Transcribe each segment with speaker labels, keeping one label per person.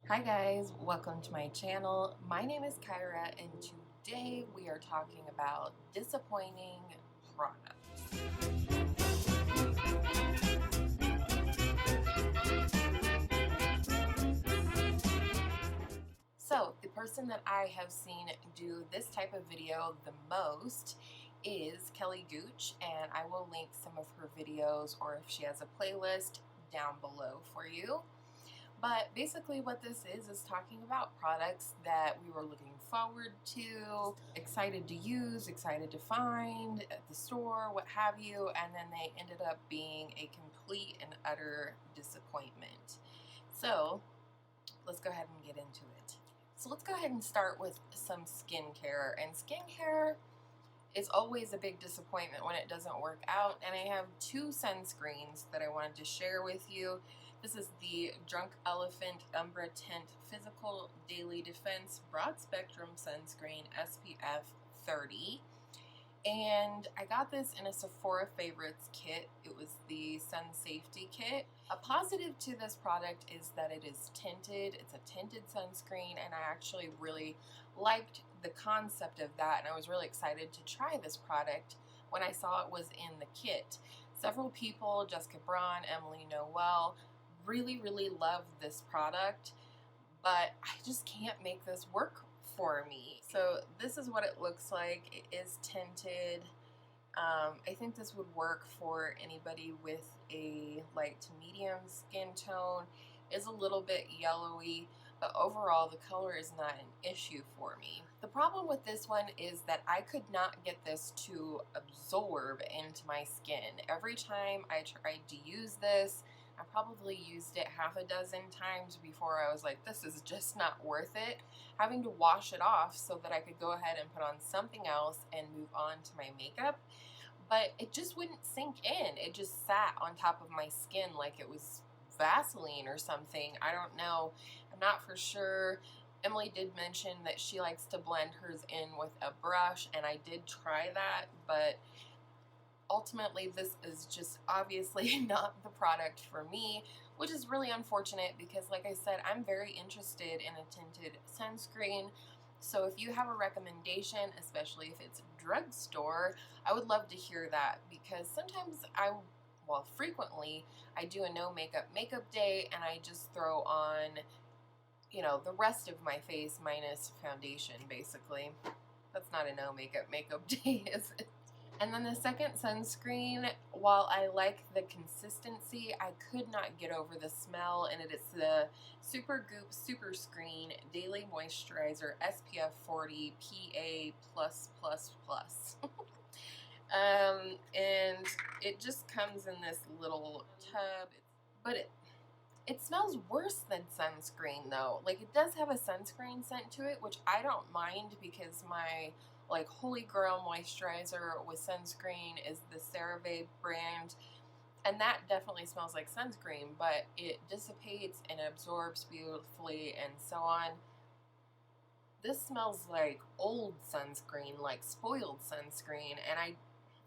Speaker 1: Hi guys, welcome to my channel. My name is Kyra and today we are talking about disappointing products. So the person that I have seen do this type of video the most is Kelly Gooch, and I will link some of her videos or if she has a playlist down below for you. But basically what this is talking about products that we were looking forward to, excited to use, excited to find at the store, what have you, and then they ended up being a complete and utter disappointment. So let's go ahead and get into it. So let's go ahead and start with some skincare. And skincare is always a big disappointment when it doesn't work out. And I have two sunscreens that I wanted to share with you. This is the Drunk Elephant Umbra Tint Physical Daily Defense Broad Spectrum Sunscreen SPF 30. And I got this in a Sephora Favorites kit. It was the Sun Safety Kit. A positive to this product is that it is tinted. It's a tinted sunscreen, and I actually really liked the concept of that, and I was really excited to try this product when I saw it was in the kit. Several people, Jessica Braun, Emily Noel, really loved this product, but I just can't make this work for me. So this is what it looks like. It is tinted. I think this would work for anybody with a light to medium skin tone. It's a little bit yellowy, but overall the color is not an issue for me. The problem with this one is that I could not get this to absorb into my skin. Every time I tried to use this, I probably used it half a dozen times before I was like, this is just not worth it. Having to wash it off so that I could go ahead and put on something else and move on to my makeup. But it just wouldn't sink in. It just sat on top of my skin like it was Vaseline or something. I don't know. I'm not for sure. Emily did mention that she likes to blend hers in with a brush, and I did try that, but ultimately this is just obviously not the product for me, which is really unfortunate because, like I said, I'm very interested in a tinted sunscreen. So if you have a recommendation, especially if it's drugstore, I would love to hear that, because sometimes frequently I do a no makeup day and I just throw on, the rest of my face minus foundation, basically. That's not a no makeup day, is it? And then the second sunscreen, while I like the consistency, I could not get over the smell, and it is the Super Goop Super Screen Daily Moisturizer SPF 40 PA+++. And it just comes in this little tub, but it smells worse than sunscreen though. Like, it does have a sunscreen scent to it, which I don't mind because my holy grail moisturizer with sunscreen is the CeraVe brand, and that definitely smells like sunscreen, but it dissipates and absorbs beautifully and so on. This smells like old sunscreen, like spoiled sunscreen, and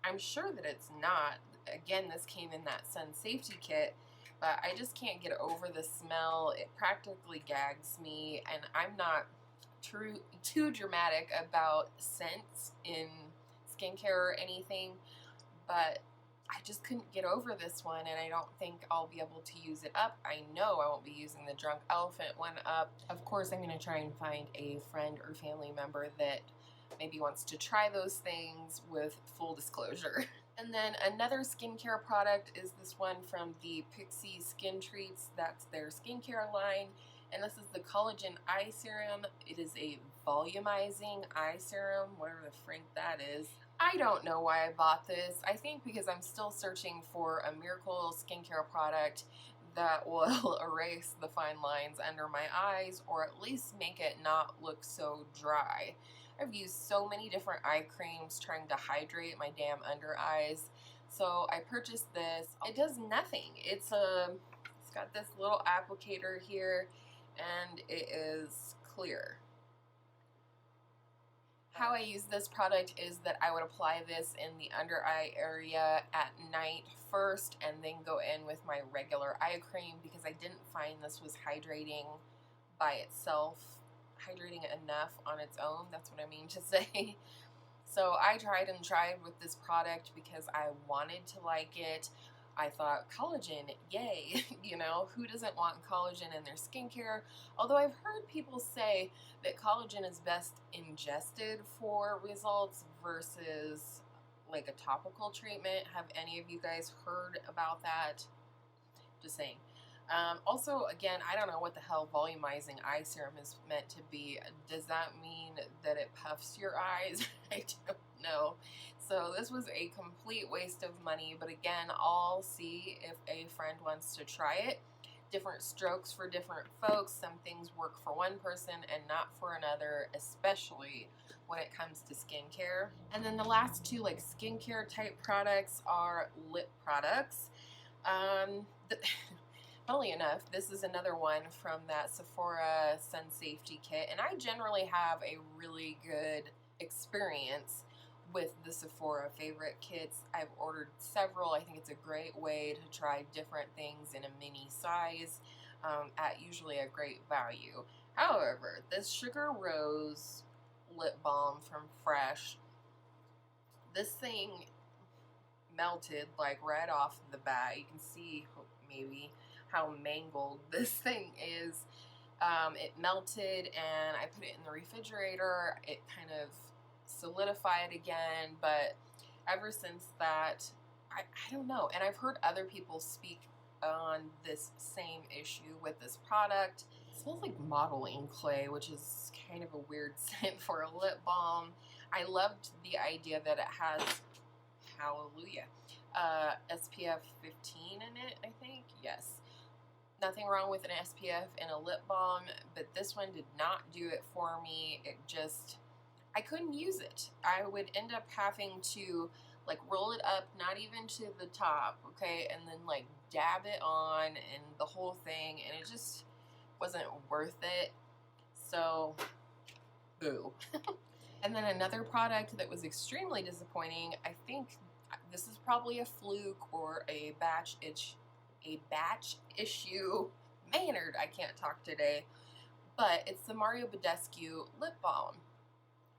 Speaker 1: I'm sure that it's not. Again, this came in that Sun Safety Kit, but I just can't get over the smell. It practically gags me, and I'm not too dramatic about scents in skincare or anything, but I just couldn't get over this one, and I don't think I'll be able to use it up. I know I won't be using the Drunk Elephant one up. Of course, I'm going to try and find a friend or family member that maybe wants to try those things with full disclosure. And then another skincare product is this one from the Pixie Skin Treats. That's their skincare line. And this is the Collagen Eye Serum. It is a volumizing eye serum, whatever the frank that is. I don't know why I bought this. I think because I'm still searching for a miracle skincare product that will erase the fine lines under my eyes, or at least make it not look so dry. I've used so many different eye creams trying to hydrate my damn under eyes. So I purchased this. It does nothing. It's got this little applicator here, and it is clear. How I use this product is that I would apply this in the under eye area at night first, and then go in with my regular eye cream, because I didn't find this was hydrating by itself hydrating enough on its own. That's what I mean to say. So I tried and tried with this product because I wanted to like it. I thought collagen, yay, you know, who doesn't want collagen in their skincare? Although I've heard people say that collagen is best ingested for results versus like a topical treatment. Have any of you guys heard about that? Just saying. Also, again, I don't know what the hell volumizing eye serum is meant to be. Does that mean that it puffs your eyes? I don't know. So this was a complete waste of money, but again, I'll see if a friend wants to try it. Different strokes for different folks. Some things work for one person and not for another, especially when it comes to skincare. And then the last two like skincare type products are lip products. Funnily enough, this is another one from that Sephora Sun Safety Kit, and I generally have a really good experience with the Sephora favorite kits. I've ordered several. I think it's a great way to try different things in a mini size at usually a great value. However, this Sugar Rose lip balm from Fresh, this thing melted like right off the bat. You can see maybe how mangled this thing is. It melted and I put it in the refrigerator. It kind of solidified again, but ever since that, I don't know. And I've heard other people speak on this same issue with this product. It smells like modeling clay, which is kind of a weird scent for a lip balm. I loved the idea that it has, hallelujah, SPF 15 in it, I think. Yes. Nothing wrong with an SPF in a lip balm, but this one did not do it for me. It just, I couldn't use it. I would end up having to like roll it up, not even to the top, okay, and then like dab it on and the whole thing, and it just wasn't worth it. So, boo. And then another product that was extremely disappointing, I think this is probably a fluke or a batch issue. Maynard, I can't talk today. But it's the Mario Badescu lip balm.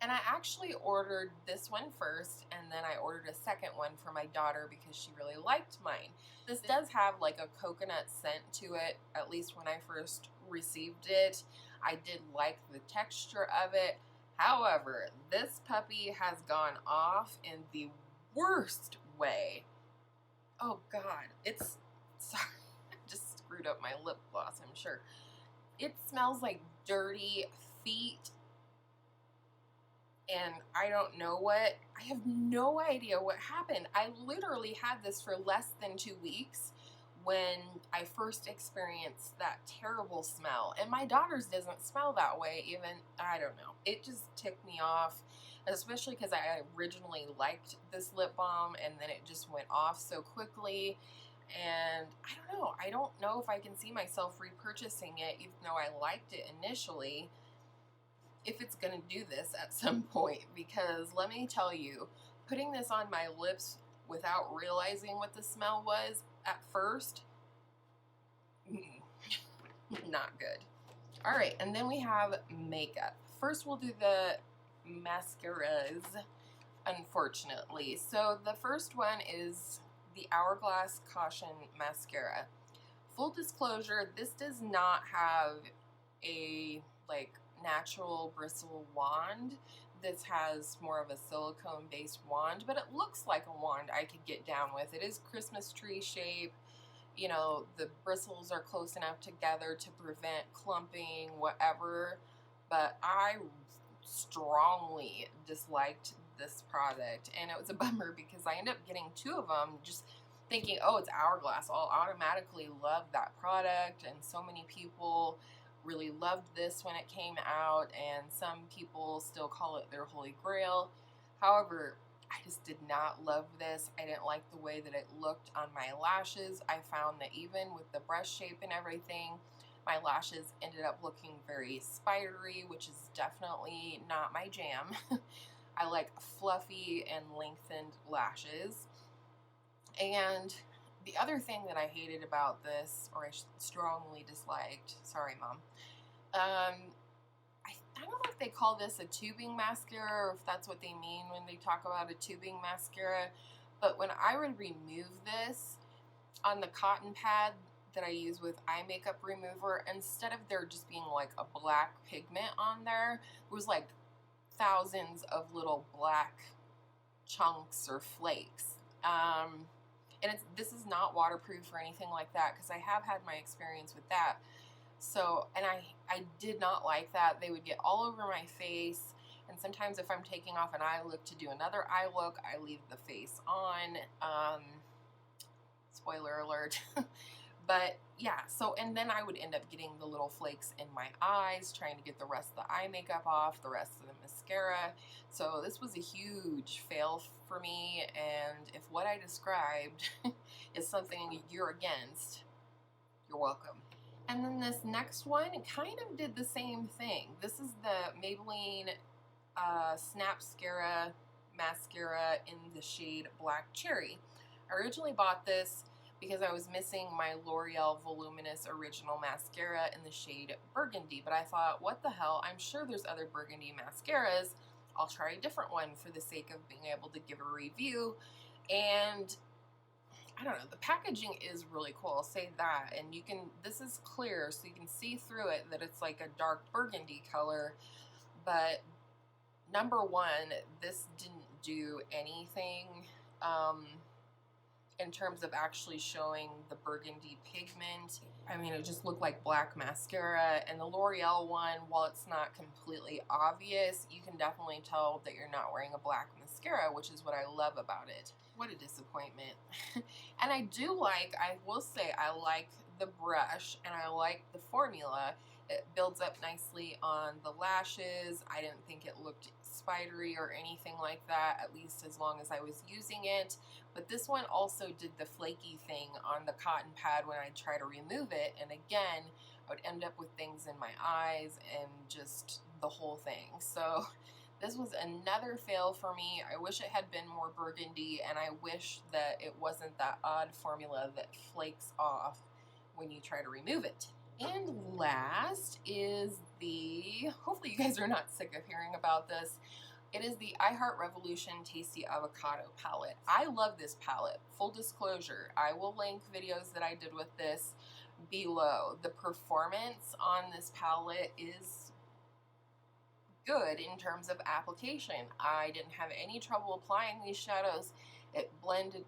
Speaker 1: And I actually ordered this one first, and then I ordered a second one for my daughter because she really liked mine. This does have like a coconut scent to it, at least when I first received it. I did like the texture of it. However, this puppy has gone off in the worst way. Oh God, it's, sorry, I just screwed up my lip gloss, I'm sure. It smells like dirty feet, and I don't know what, I have no idea what happened. I literally had this for less than 2 weeks when I first experienced that terrible smell, and my daughter's doesn't smell that way even. I don't know, it just ticked me off, especially because I originally liked this lip balm and then it just went off so quickly. And I don't know if I can see myself repurchasing it, even though I liked it initially, if it's gonna do this at some point, because let me tell you, putting this on my lips without realizing what the smell was at first, not good. All right, and then we have makeup. First, we'll do the mascaras, unfortunately. So the first one is the Hourglass Caution Mascara. Full disclosure, this does not have a like natural bristle wand. This has more of a silicone based wand, but it looks like a wand I could get down with. It is Christmas tree shape. You know, the bristles are close enough together to prevent clumping, whatever, but I strongly disliked this product, and it was a bummer because I ended up getting 2 of them just thinking, oh, it's Hourglass, I'll automatically love that product, and so many people really loved this when it came out, and some people still call it their holy grail. However, I just did not love this. I didn't like the way that it looked on my lashes. I found that even with the brush shape and everything, my lashes ended up looking very spidery, which is definitely not my jam. I like fluffy and lengthened lashes. And the other thing that I hated about this, or I strongly disliked, sorry Mom, I don't know if they call this a tubing mascara or if that's what they mean when they talk about a tubing mascara, but when I would remove this on the cotton pad that I use with eye makeup remover, instead of there just being like a black pigment on there, it was like thousands of little black chunks or flakes. And this is not waterproof or anything like that, because I have had my experience with that. So, and I did not like that. They would get all over my face, and sometimes if I'm taking off an eye look to do another eye look, I leave the face on. Spoiler alert. But yeah, so, and then I would end up getting the little flakes in my eyes, trying to get the rest of the eye makeup off, the rest of the mascara. So this was a huge fail for me, and if what I described is something you're against, you're welcome. And then this next one kind of did the same thing. This is the Maybelline Snapscara mascara in the shade Black Cherry. I originally bought this because I was missing my L'Oreal Voluminous Original Mascara in the shade Burgundy, but I thought, what the hell, I'm sure there's other burgundy mascaras. I'll try a different one for the sake of being able to give a review. And I don't know, the packaging is really cool, I'll say that. And you can, this is clear, so you can see through it that it's like a dark burgundy color. But number one, this didn't do anything in terms of actually showing the burgundy pigment. I mean, it just looked like black mascara. And the L'Oreal one, while it's not completely obvious, you can definitely tell that you're not wearing a black mascara, which is what I love about it. What a disappointment. And I will say, I like the brush and I like the formula. It builds up nicely on the lashes. I didn't think it looked spidery or anything like that, at least as long as I was using it. But this one also did the flaky thing on the cotton pad when I try to remove it. And again, I would end up with things in my eyes and just the whole thing. So this was another fail for me. I wish it had been more burgundy, and I wish that it wasn't that odd formula that flakes off when you try to remove it. And last is the, hopefully you guys are not sick of hearing about this, it is the I Heart Revolution Tasty Avocado Palette. I love this palette. Full disclosure, I will link videos that I did with this below. The performance on this palette is good in terms of application. I didn't have any trouble applying these shadows. It blended.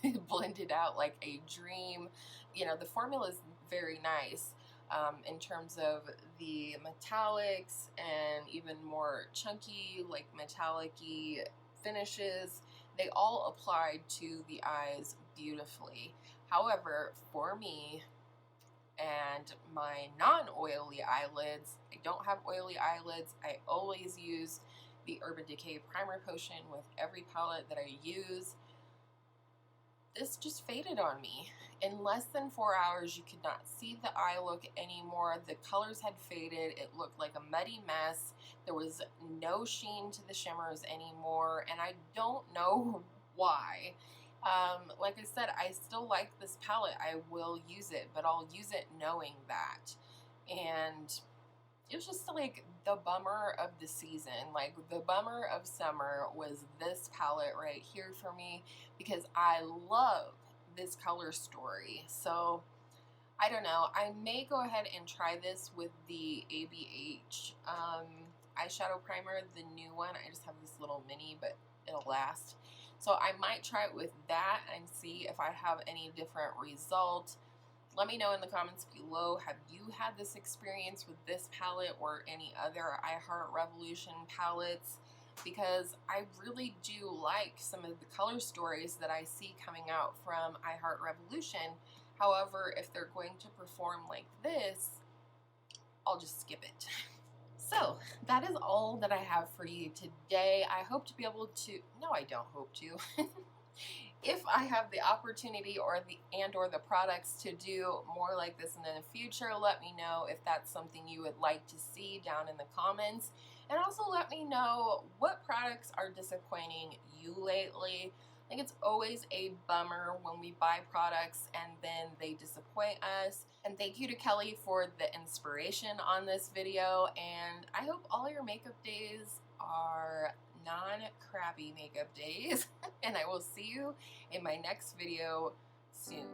Speaker 1: It blended out like a dream. You know, the formula is very nice in terms of the metallics and even more chunky, like metallic-y finishes. They all applied to the eyes beautifully. However, for me and my non-oily eyelids, I don't have oily eyelids. I always use the Urban Decay Primer Potion with every palette that I use. This just faded on me. In less than 4 hours, you could not see the eye look anymore. The colors had faded. It looked like a muddy mess. There was no sheen to the shimmers anymore, and I don't know why. Like I said, I still like this palette. I will use it, but I'll use it knowing that. And it was just like the bummer of the season. Like the bummer of summer was this palette right here for me, because I love this color story. So I don't know, I may go ahead and try this with the ABH eyeshadow primer, the new one. I just have this little mini, but it'll last. So I might try it with that and see if I have any different result. Let me know in the comments below, have you had this experience with this palette or any other I Heart Revolution palettes? Because I really do like some of the color stories that I see coming out from I Heart Revolution. However, if they're going to perform like this, I'll just skip it. So that is all that I have for you today. I hope to be able to, no, I don't hope to. If I have the opportunity or the products to do more like this in the future, let me know if that's something you would like to see down in the comments. And also let me know what products are disappointing you lately. think it's always a bummer when we buy products and then they disappoint us. And thank you to Kelly for the inspiration on this video, and I hope all your makeup days are non-crappy makeup days, and I will see you in my next video soon.